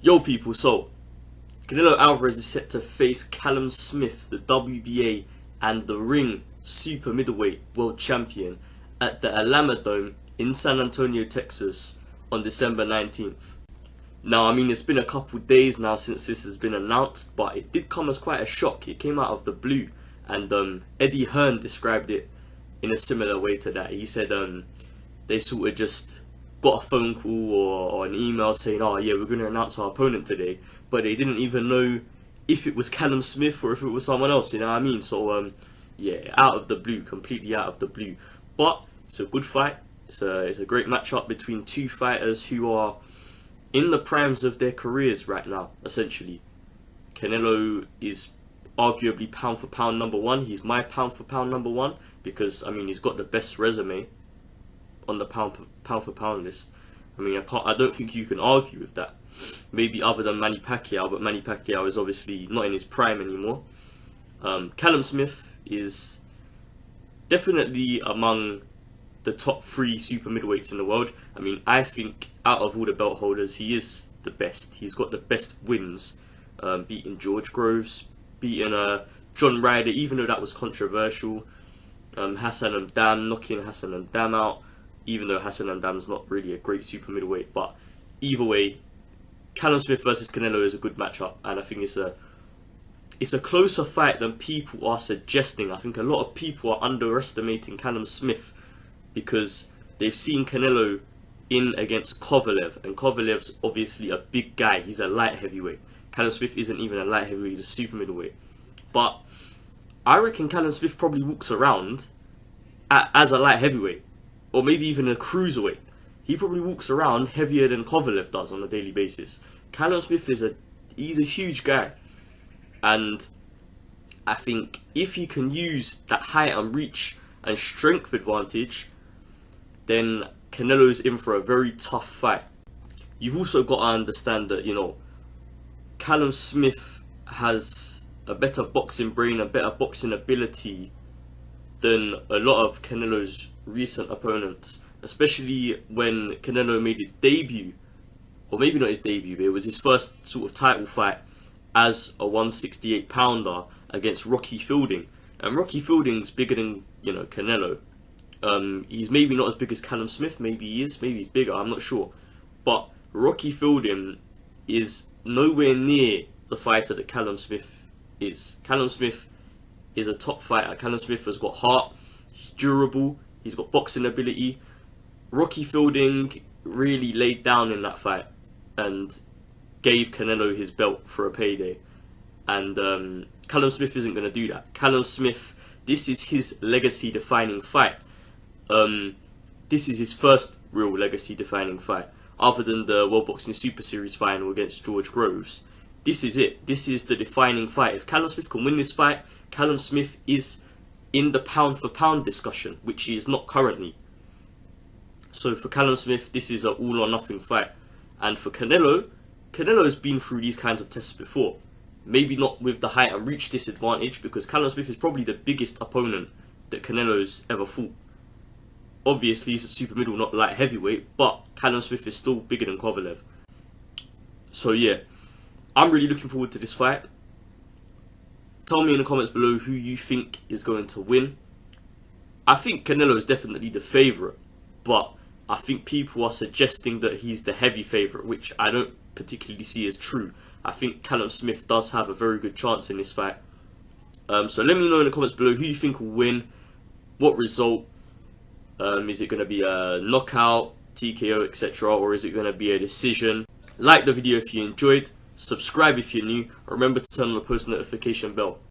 Yo people, so Canelo Alvarez is set to face Callum Smith, the WBA and the Ring Super-Middleweight World Champion at the Alamodome in San Antonio, Texas on December 19th. Now, I mean, it's been a couple days now since this has been announced, but it did come as quite a shock. It came out of the blue, and Eddie Hearn described it in a similar way to that. He said they sort of just got a phone call or an email saying, oh yeah, we're going to announce our opponent today, but they didn't even know if it was Callum Smith or if it was someone else, you know what I mean? So yeah, out of the blue, completely out of the blue. But it's a good fight. It's a great matchup between two fighters who are in the primes of their careers right now, essentially. Canelo is arguably pound for pound number one. He's my pound for pound number one because, I mean, he's got the best resume on the pound for pound list. I mean, I don't think you can argue with that. Maybe other than Manny Pacquiao, but Manny Pacquiao is obviously not in his prime anymore. Callum Smith is definitely among the top 3 super middleweights in the world. I mean, I think out of all the belt holders, he is the best. He's got the best wins, beating George Groves, beating John Ryder, even though that was controversial. Hassan M'Dam, knocking Hassan M'Dam out, even though Hassan M'Dam is not really a great super middleweight. But either way, Callum Smith versus Canelo is a good matchup, and I think it's a closer fight than people are suggesting. I think a lot of people are underestimating Callum Smith because they've seen Canelo in against Kovalev, and Kovalev's obviously a big guy. He's a light heavyweight. Callum Smith isn't even a light heavyweight, he's a super middleweight. But I reckon Callum Smith probably walks around as a light heavyweight, or maybe even a cruiserweight. He probably walks around heavier than Kovalev does on a daily basis. Callum Smith he's a huge guy, and I think if he can use that height and reach and strength advantage, then Canelo's in for a very tough fight. You've also got to understand that, you know, Callum Smith has a better boxing brain, a better boxing ability than a lot of Canelo's recent opponents, especially when Canelo made his debut, or maybe not his debut, but it was his first sort of title fight as a 168 pounder against Rocky Fielding. And Rocky Fielding's bigger than, you know, Canelo. He's maybe not as big as Callum Smith, maybe he is, maybe he's bigger, I'm not sure. But Rocky Fielding is nowhere near the fighter that Callum Smith is. Callum Smith is a top fighter. Callum Smith has got heart, he's durable, he's got boxing ability. Rocky Fielding really laid down in that fight and gave Canelo his belt for a payday. And Callum Smith isn't going to do that. Callum Smith, this is his legacy defining fight. This is his first real legacy defining fight, other than the World Boxing Super Series final against George Groves. This is it. This is the defining fight. If Callum Smith can win this fight, Callum Smith is in the pound for pound discussion, which he is not currently. So for Callum Smith, this is an all or nothing fight. And for Canelo's been through these kinds of tests before. Maybe not with the height and reach disadvantage, because Callum Smith is probably the biggest opponent that Canelo's ever fought. Obviously, he's a super middle, not light heavyweight, but Callum Smith is still bigger than Kovalev. So yeah, I'm really looking forward to this fight. Tell me in the comments below who you think is going to win. I think Canelo is definitely the favourite, but I think people are suggesting that he's the heavy favourite, which I don't particularly see as true. I think Callum Smith does have a very good chance in this fight. So let me know in the comments below who you think will win, what result. Is it going to be a knockout, TKO, etc., or is it going to be a decision? Like the video if you enjoyed, subscribe if you're new, remember to turn on the post notification bell.